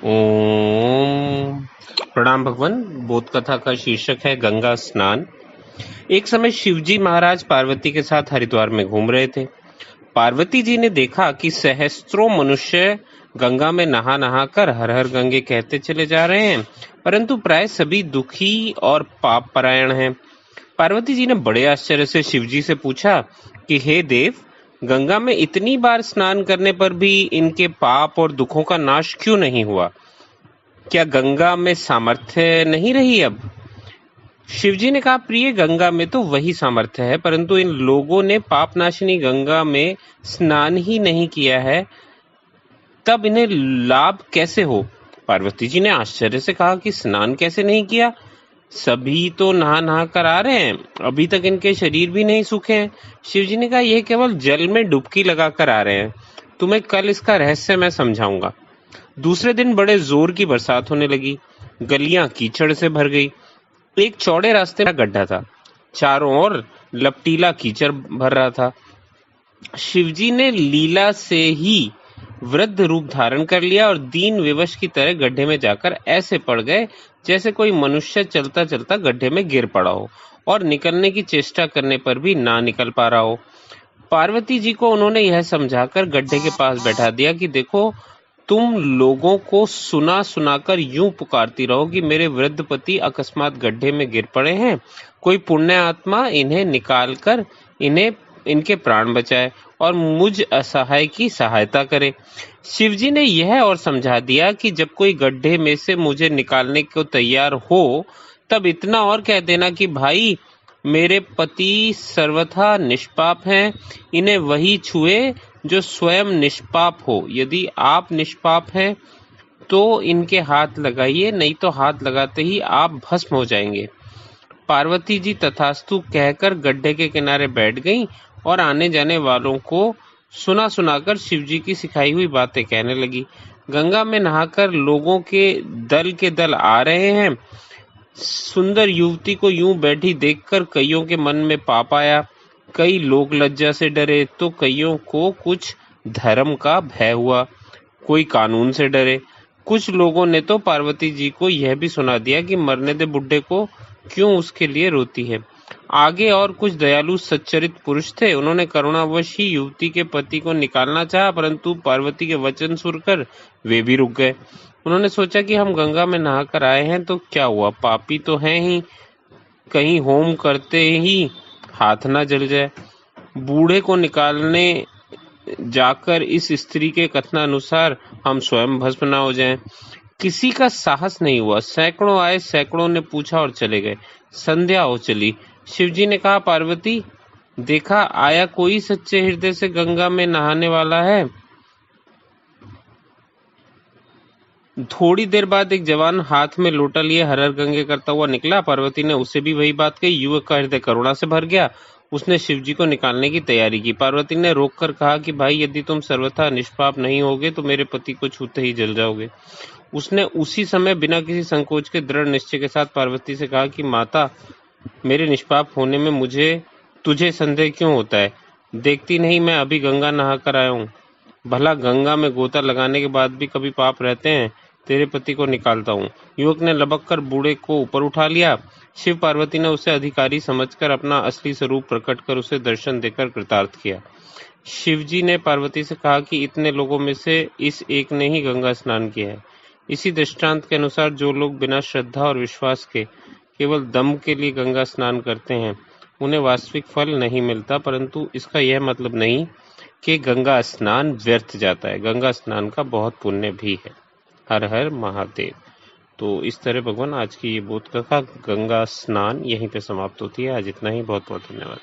ओम प्रणाम भगवान। बोध कथा का शीर्षक है गंगा स्नान। एक समय शिवजी महाराज पार्वती के साथ हरिद्वार में घूम रहे थे। पार्वती जी ने देखा कि सहस्त्रों मनुष्य गंगा में नहा नहा कर हर हर गंगे कहते चले जा रहे हैं, परंतु प्राय सभी दुखी और पाप परायण हैं। पार्वती जी ने बड़े आश्चर्य से शिवजी से पूछा कि हे देव, गंगा में इतनी बार स्नान करने पर भी इनके पाप और दुखों का नाश क्यों नहीं हुआ? क्या गंगा में सामर्थ्य नहीं रही अब? शिवजी ने कहा, प्रिय, गंगा में तो वही सामर्थ्य है, परंतु इन लोगों ने पापनाशिनी गंगा में स्नान ही नहीं किया है, तब इन्हें लाभ कैसे हो? पार्वती जी ने आश्चर्य से कहा कि स्नान कैसे नहीं किया? सभी तो नहा नहा कर आ रहे हैं, अभी तक इनके शरीर भी नहीं सूखे हैं। शिवजी ने कहा, यह केवल जल में डुबकी लगाकर आ रहे हैं। तुम्हें कल इसका रहस्य मैं समझाऊंगा। दूसरे दिन बड़े जोर की बरसात होने लगी। गलियां कीचड़ से भर गई। एक चौड़े रास्ते में गड्ढा था, चारों ओर लपटीला कीचड़ भर रहा था। शिवजी ने लीला से ही वृद्ध रूप धारण कर लिया और दीन विवश की तरह गड्ढे में जाकर ऐसे पड़ गए जैसे कोई मनुष्य चलता चलता गड्ढे में गिर पड़ा हो और निकलने की चेष्टा करने पर भी ना निकल पा रहा हो। पार्वती जी को उन्होंने यह समझाकर गड्ढे के पास बैठा दिया कि देखो, तुम लोगों को सुना सुनाकर यूं पुकारती रहो कि मेरे वृद्ध पति अकस्मात गड्ढे में गिर पड़े हैं, कोई पुण्य आत्मा इन्हें निकाल कर इनके प्राण बचाए और मुझ असहाय की सहायता करे। शिवजी ने यह और समझा दिया कि जब कोई गड्ढे में से मुझे निकालने को तैयार हो, तब इतना और कह देना कि भाई, मेरे पति सर्वथा निष्पाप हैं, इन्हें वही छुए जो स्वयं निष्पाप हो। यदि आप निष्पाप हैं तो इनके हाथ लगाइए, नहीं तो हाथ लगाते ही आप भस्म हो जाएंगे। पार्वती जी तथास्तु कहकर गड्ढे के किनारे बैठ गईं और आने जाने वालों को सुना सुनाकर शिवजी की सिखाई हुई बातें कहने लगी। गंगा में नहाकर लोगों के दल आ रहे हैं। सुंदर युवती को यूं बैठी देखकर कईयों के मन में पाप आया। कई लोग लज्जा से डरे तो कईयों को कुछ धर्म का भय हुआ, कोई कानून से डरे। कुछ लोगों ने तो पार्वती जी को यह भी सुना दिया कि मरने दे बुड्ढे को, क्यों उसके लिए रोती है। आगे और कुछ दयालु सच्चरित पुरुष थे। उन्होंने करुणावश ही युवती के पति को निकालना चाहा, परंतु पार्वती के वचन सुनकर वे भी रुक गए। उन्होंने सोचा कि हम गंगा में नहाकर आए हैं तो क्या हुआ, पापी तो हैं ही, कहीं होम करते ही हाथ ना जल जाए। बूढ़े को निकालने जाकर इस स्त्री के कथनानुसार हम स्वयं भस्म ना हो जाएं। किसी का साहस नहीं हुआ। सैकड़ों आए, सैकड़ों ने पूछा और चले गए। संध्या हो चली। शिवजी ने कहा, पार्वती, देखा आया कोई सच्चे हृदय से गंगा में नहाने वाला है? थोड़ी देर बाद एक जवान हाथ में लोटा लिए हर हर गंगे करता हुआ निकला। पार्वती ने उसे भी वही बात कही। युवक का हृदय करुणा से भर गया। उसने शिवजी को निकालने की तैयारी की। पार्वती ने रोककर कहा कि भाई, यदि तुम सर्वथा निष्पाप नहीं होगे तो मेरे पति को छूते ही जल जाओगे। उसने उसी समय बिना किसी संकोच के दृढ़ निश्चय के साथ पार्वती से कहा कि माता, मेरे निष्पाप होने में तुझे संदेह क्यों होता है? देखती नहीं, मैं अभी गंगा नहा कर आया हूँ। भला गंगा में गोता लगाने के बाद भी कभी पाप रहते हैं? तेरे पति को निकालता हूँ। युवक ने लबक कर बूढ़े को ऊपर उठा लिया। शिव पार्वती ने उसे अधिकारी समझकर अपना असली स्वरूप प्रकट कर उसे दर्शन देकर कृतार्थ किया। शिवजी ने पार्वती से कहा कि इतने लोगों में से इस एक ने ही गंगा स्नान किया है। इसी दृष्टांत के अनुसार जो लोग बिना श्रद्धा और विश्वास के केवल दम के लिए गंगा स्नान करते हैं, उन्हें वास्तविक फल नहीं मिलता, परंतु इसका यह मतलब नहीं कि गंगा स्नान व्यर्थ जाता है। गंगा स्नान का बहुत पुण्य भी है। हर हर महादेव। तो इस तरह भगवान आज की ये बोध कथा गंगा स्नान यहीं पे समाप्त होती है। आज इतना ही। बहुत बहुत धन्यवाद।